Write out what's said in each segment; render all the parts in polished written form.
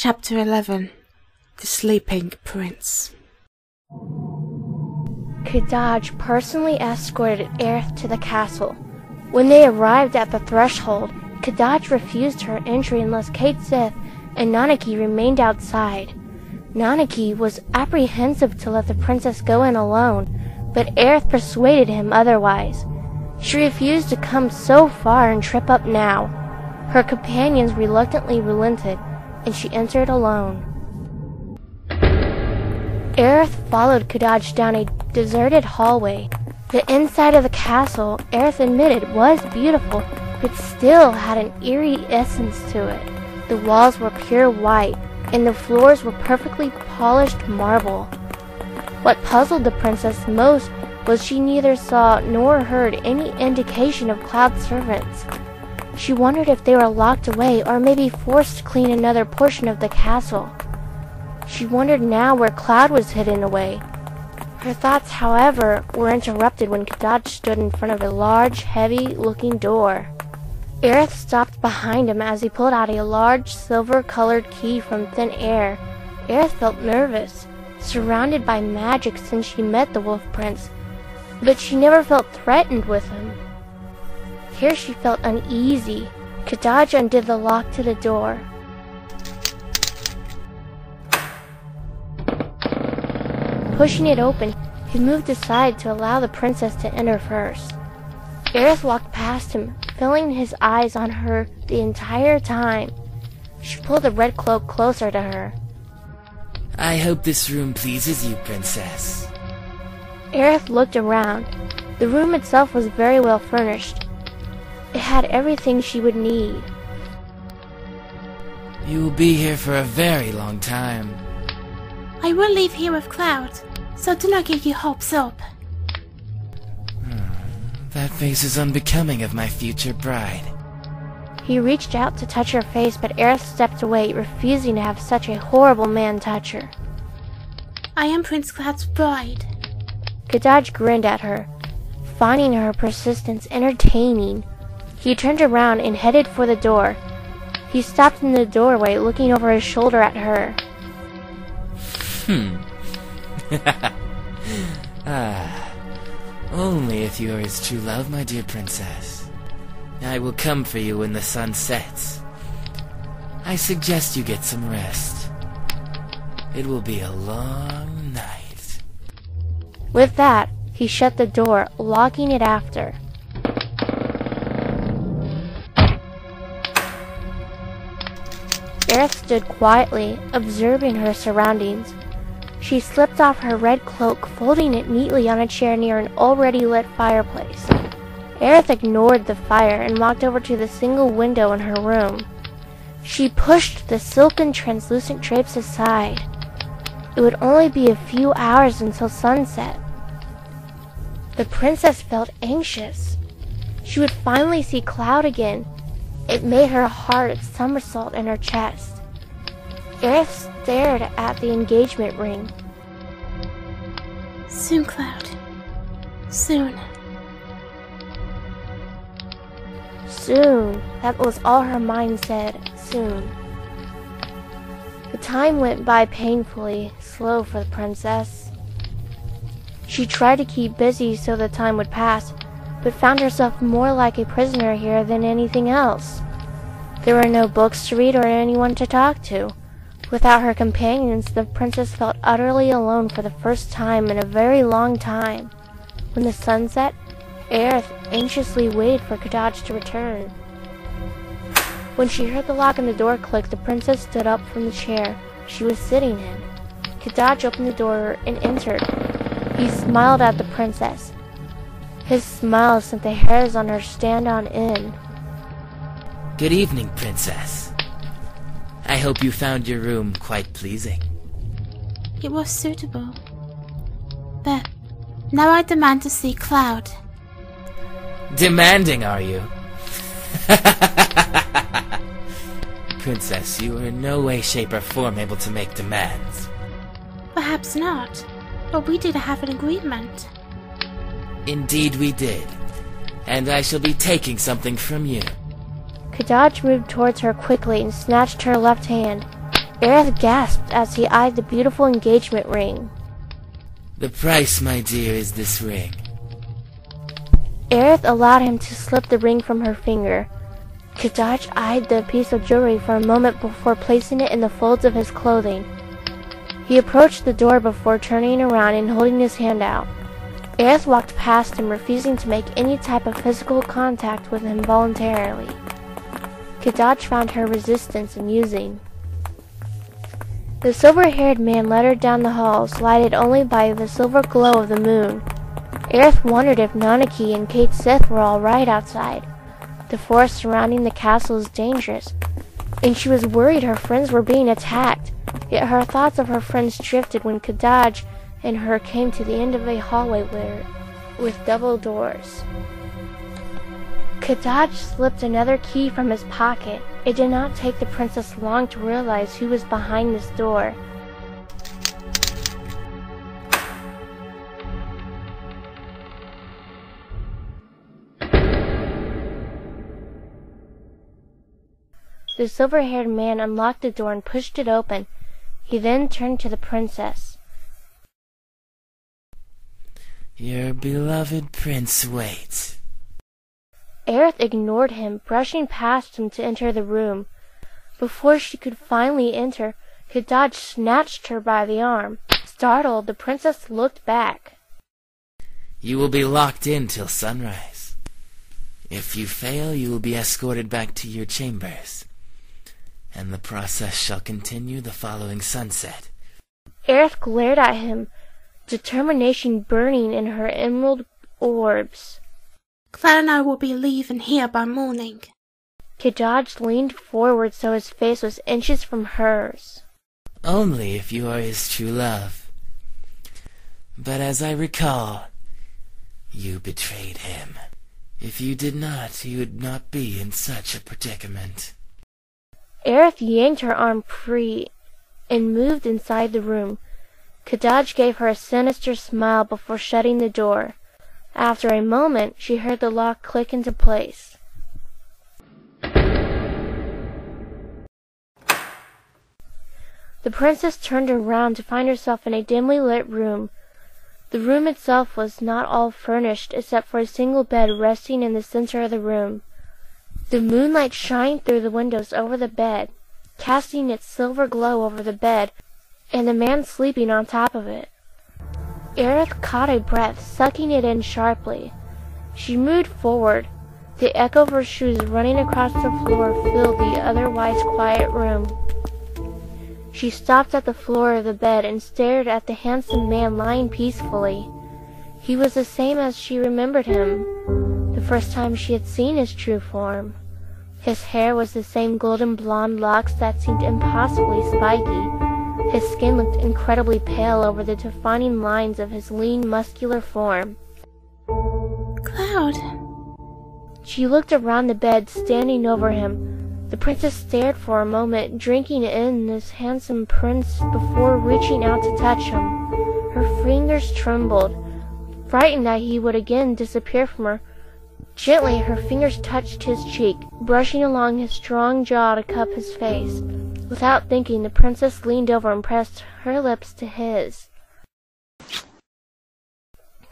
Chapter 11. The Sleeping Prince. Todd personally escorted Aerith to the castle. When they arrived at the threshold, Todd refused her entry unless Kate Sith and Nanaki remained outside. Nanaki was apprehensive to let the princess go in alone, but Aerith persuaded him otherwise. She refused to come so far and trip up now. Her companions reluctantly relented, and she entered alone. Aerith followed Todd down a deserted hallway. The inside of the castle, Aerith admitted, was beautiful, but still had an eerie essence to it. The walls were pure white, and the floors were perfectly polished marble. What puzzled the princess most was she neither saw nor heard any indication of Cloud's servants. She wondered if they were locked away or maybe forced to clean another portion of the castle. She wondered now where Cloud was hidden away. Her thoughts, however, were interrupted when Todd stood in front of a large, heavy-looking door. Aerith stopped behind him as he pulled out a large, silver-colored key from thin air. Aerith felt nervous, surrounded by magic since she met the Wolf Prince, but she never felt threatened with him. Here she felt uneasy. Todd undid the lock to the door. Pushing it open, he moved aside to allow the princess to enter first. Aerith walked past him, filling his eyes on her the entire time. She pulled the red cloak closer to her. I hope this room pleases you, princess. Aerith looked around. The room itself was very well furnished. It had everything she would need. You will be here for a very long time. I will leave here with Cloud, so do not give your hopes up. That face is unbecoming of my future bride. He reached out to touch her face, but Aerith stepped away, refusing to have such a horrible man touch her. I am Prince Cloud's bride. Todd grinned at her, finding her persistence entertaining. He turned around and headed for the door. He stopped in the doorway, looking over his shoulder at her. Only if you are his true love, my dear princess. I will come for you when the sun sets. I suggest you get some rest. It will be a long night. With that, he shut the door, locking it after. Aerith stood quietly, observing her surroundings. She slipped off her red cloak, folding it neatly on a chair near an already lit fireplace. Aerith ignored the fire and walked over to the single window in her room. She pushed the silken translucent drapes aside. It would only be a few hours until sunset. The princess felt anxious. She would finally see Cloud again. It made her heart somersault in her chest. Aerith stared at the engagement ring. Soon, Cloud. Soon. Soon. That was all her mind said. Soon. The time went by painfully slow for the princess. She tried to keep busy so the time would pass, but found herself more like a prisoner here than anything else. There were no books to read or anyone to talk to. Without her companions, the princess felt utterly alone for the first time in a very long time. When the sun set, Aerith anxiously waited for Todd to return. When she heard the lock on the door click, the princess stood up from the chair she was sitting in. Todd opened the door and entered. He smiled at the princess. His smile sent the hairs on her stand on end. Good evening, princess. I hope you found your room quite pleasing. It was suitable. But now I demand to see Cloud. Demanding, are you? Princess, you are in no way, shape, or form able to make demands. Perhaps not, but we did have an agreement. Indeed we did, and I shall be taking something from you. Todd moved towards her quickly and snatched her left hand. Aerith gasped as he eyed the beautiful engagement ring. The price, my dear, is this ring. Aerith allowed him to slip the ring from her finger. Kadaj eyed the piece of jewelry for a moment before placing it in the folds of his clothing. He approached the door before turning around and holding his hand out. Aerith walked past him, refusing to make any type of physical contact with him voluntarily. Kadaj found her resistance amusing. The silver-haired man led her down the halls, lighted only by the silver glow of the moon. Aerith wondered if Nanaki and Kate Sith were all right outside. The forest surrounding the castle is dangerous, and she was worried her friends were being attacked. Yet her thoughts of her friends drifted when Kadaj and her came to the end of a hallway with double doors. Kadaj slipped another key from his pocket. It did not take the princess long to realize who was behind this door. The silver-haired man unlocked the door and pushed it open. He then turned to the princess. Your beloved prince waits. Aerith ignored him, brushing past him to enter the room. Before she could finally enter, Kadaj snatched her by the arm. Startled, the princess looked back. You will be locked in till sunrise. If you fail, you will be escorted back to your chambers, and the process shall continue the following sunset. Aerith glared at him, determination burning in her emerald orbs. Cloud and I will be leaving here by morning. Kadaj leaned forward so his face was inches from hers. Only if you are his true love. But as I recall, you betrayed him. If you did not, he would not be in such a predicament. Aerith yanked her arm free and moved inside the room. Kadaj gave her a sinister smile before shutting the door. After a moment, she heard the lock click into place. The princess turned around to find herself in a dimly lit room. The room itself was not all furnished except for a single bed resting in the center of the room. The moonlight shined through the windows over the bed, casting its silver glow over the bed and the man sleeping on top of it. Aerith caught a breath, sucking it in sharply. She moved forward. The echo of her shoes running across the floor filled the otherwise quiet room. She stopped at the floor of the bed and stared at the handsome man lying peacefully. He was the same as she remembered him, the first time she had seen his true form. His hair was the same golden blonde locks that seemed impossibly spiky. His skin looked incredibly pale over the defining lines of his lean, muscular form. Cloud. She looked around the bed, standing over him. The princess stared for a moment, drinking in this handsome prince before reaching out to touch him. Her fingers trembled, frightened that he would again disappear from her. Gently, her fingers touched his cheek, brushing along his strong jaw to cup his face. Without thinking, the princess leaned over and pressed her lips to his.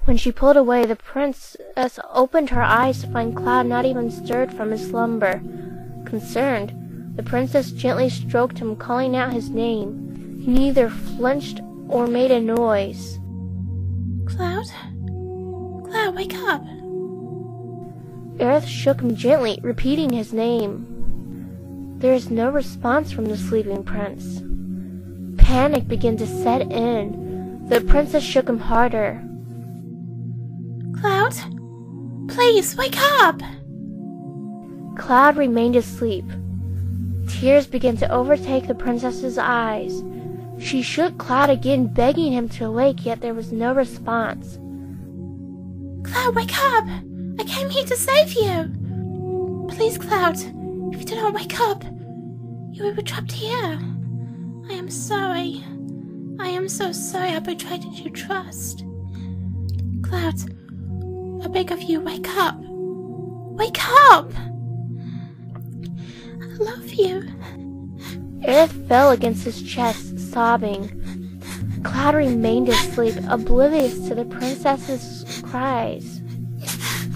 When she pulled away, the princess opened her eyes to find Cloud not even stirred from his slumber. Concerned, the princess gently stroked him, calling out his name. He neither flinched or made a noise. Cloud? Cloud, wake up! Aerith shook him gently, repeating his name. There is no response from the sleeping prince. Panic began to set in. The princess shook him harder. Cloud? Please, wake up! Cloud remained asleep. Tears began to overtake the princess's eyes. She shook Cloud again, begging him to awake, yet there was no response. Cloud, wake up! I came here to save you! Please, Cloud, if you do not wake up, you will be trapped here. I am sorry. I am so sorry I betrayed your trust. Cloud, I beg of you, wake up! Wake up! I love you. Aerith fell against his chest, sobbing. Cloud remained asleep, oblivious to the princess's cries.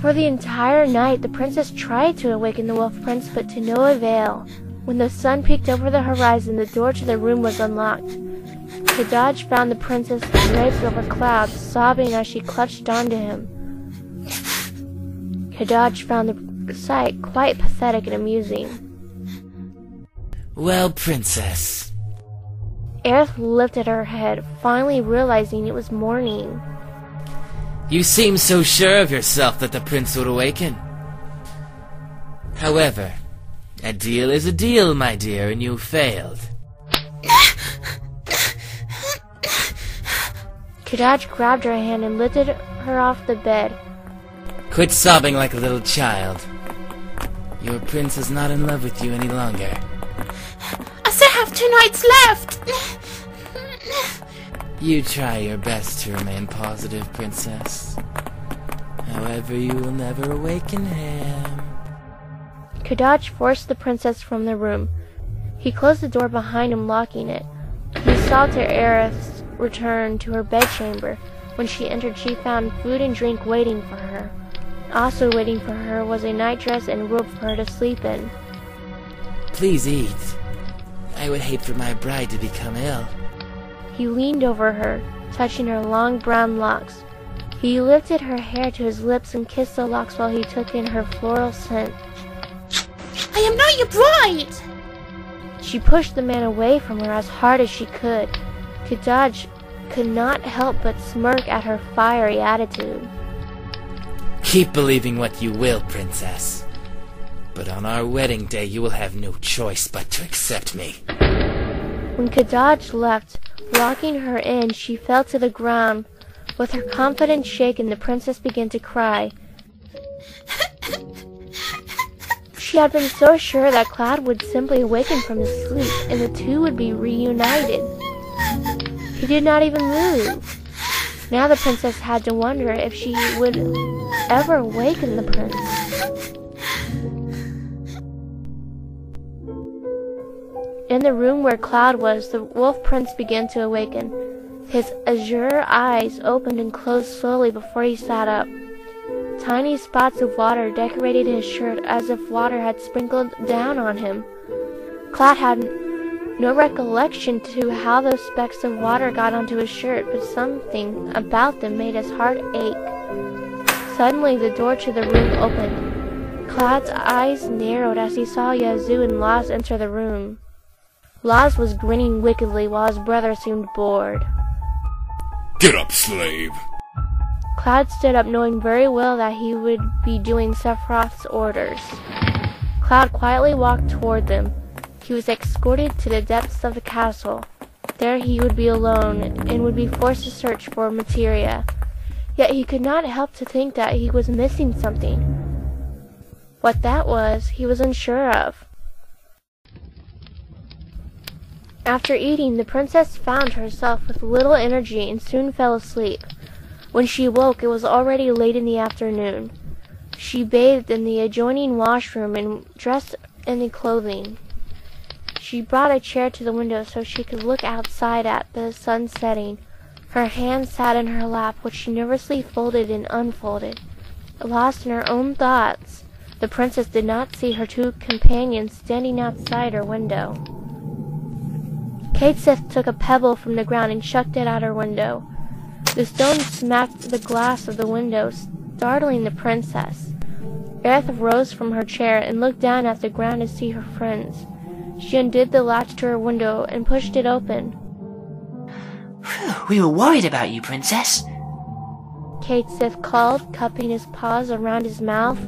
For the entire night, the princess tried to awaken the wolf prince, but to no avail. When the sun peeked over the horizon, the door to the room was unlocked. Kadaj found the princess draped over Cloud, sobbing as she clutched onto him. Kadaj found the sight quite pathetic and amusing. Well, princess. Aerith lifted her head, finally realizing it was morning. You seem so sure of yourself that the prince would awaken. However, a deal is a deal, my dear, and you failed. Kadaj grabbed her hand and lifted her off the bed. Quit sobbing like a little child. Your prince is not in love with you any longer. I still have 2 nights left! You try your best to remain positive, princess. However, you will never awaken him. Kadaj forced the princess from the room. He closed the door behind him, locking it. He saw to Aerith's return to her bedchamber. When she entered, she found food and drink waiting for her. Also waiting for her was a nightdress and robe for her to sleep in. Please eat. I would hate for my bride to become ill. He leaned over her, touching her long brown locks. He lifted her hair to his lips and kissed the locks while he took in her floral scent. I am not your bride! She pushed the man away from her as hard as she could. Kadaj could not help but smirk at her fiery attitude. Keep believing what you will, princess. But on our wedding day, you will have no choice but to accept me. When Kadaj left, locking her in, she fell to the ground. With her confidence shaken, the princess began to cry. She had been so sure that Cloud would simply awaken from his sleep, and the two would be reunited. He did not even move. Now the princess had to wonder if she would ever awaken the prince. In the room where Cloud was, the wolf prince began to awaken. His azure eyes opened and closed slowly before he sat up. Tiny spots of water decorated his shirt as if water had sprinkled down on him. Cloud had no recollection to how those specks of water got onto his shirt, but something about them made his heart ache. Suddenly the door to the room opened. Cloud's eyes narrowed as he saw Yazoo and Laz enter the room. Laz was grinning wickedly while his brother seemed bored. Get up, slave! Cloud stood up, knowing very well that he would be doing Sephiroth's orders. Cloud quietly walked toward them. He was escorted to the depths of the castle. There he would be alone, and would be forced to search for materia. Yet he could not help to think that he was missing something. What that was, he was unsure of. After eating, the princess found herself with little energy and soon fell asleep. When she woke, it was already late in the afternoon. She bathed in the adjoining washroom and dressed in the clothing. She brought a chair to the window so she could look outside at the sun setting. Her hand sat in her lap, which she nervously folded and unfolded. Lost in her own thoughts, the princess did not see her two companions standing outside her window. Kate Sith took a pebble from the ground and chucked it at her window. The stone smacked the glass of the window, startling the princess. Aerith rose from her chair and looked down at the ground to see her friends. She undid the latch to her window and pushed it open. We were worried about you, princess. Kate Sith called, cupping his paws around his mouth.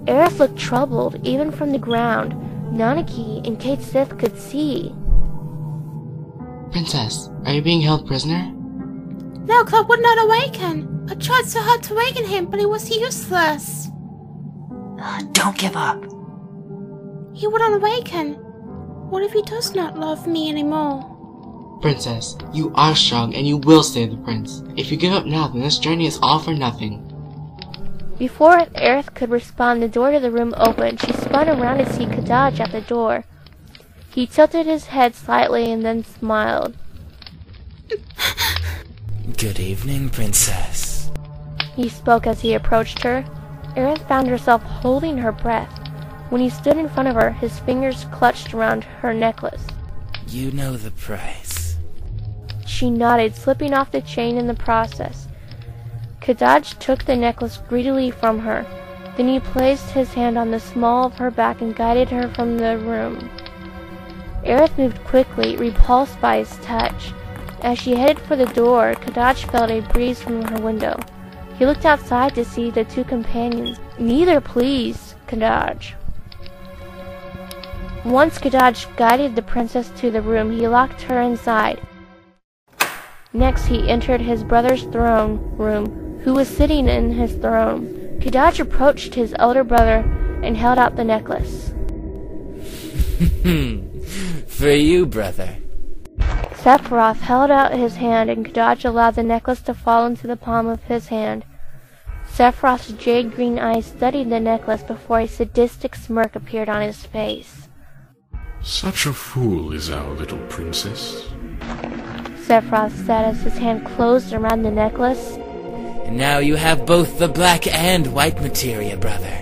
Aerith looked troubled, even from the ground. Nanaki and Kate Sith could see. Princess, are you being held prisoner? No, Cloud would not awaken. I tried so hard to awaken him, but it was useless. Don't give up. He wouldn't awaken. What if he does not love me anymore? Princess, you are strong and you will save the prince. If you give up now, then this journey is all for nothing. Before Aerith could respond, the door to the room opened. She spun around to see Kadaj at the door. He tilted his head slightly and then smiled. Good evening, Princess. He spoke as he approached her. Aerith found herself holding her breath. When he stood in front of her, his fingers clutched around her necklace. You know the price. She nodded, slipping off the chain in the process. Kadaj took the necklace greedily from her. Then he placed his hand on the small of her back and guided her from the room. Aerith moved quickly, repulsed by his touch. As she headed for the door, Kadaj felt a breeze from her window. He looked outside to see the two companions. Neither pleased Kadaj. Once Kadaj guided the princess to the room, he locked her inside. Next, he entered his brother's throne room, who was sitting in his throne. Kadaj approached his elder brother and held out the necklace. For you, brother. Sephiroth held out his hand, and Kadaj allowed the necklace to fall into the palm of his hand. Sephiroth's jade-green eyes studied the necklace before a sadistic smirk appeared on his face. Such a fool is our little princess. Sephiroth said as his hand closed around the necklace. And now you have both the black and white materia, brother.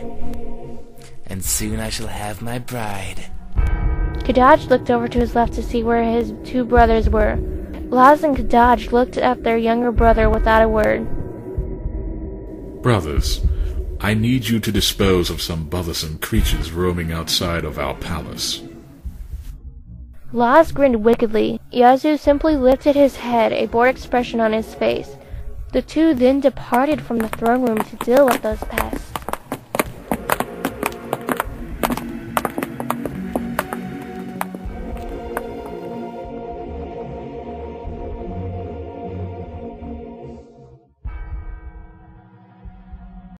And soon I shall have my bride. Kadaj looked over to his left to see where his two brothers were. Laz and Kadaj looked at their younger brother without a word. Brothers, I need you to dispose of some bothersome creatures roaming outside of our palace. Laz grinned wickedly. Yazoo simply lifted his head, a bored expression on his face. The two then departed from the throne room to deal with those pests.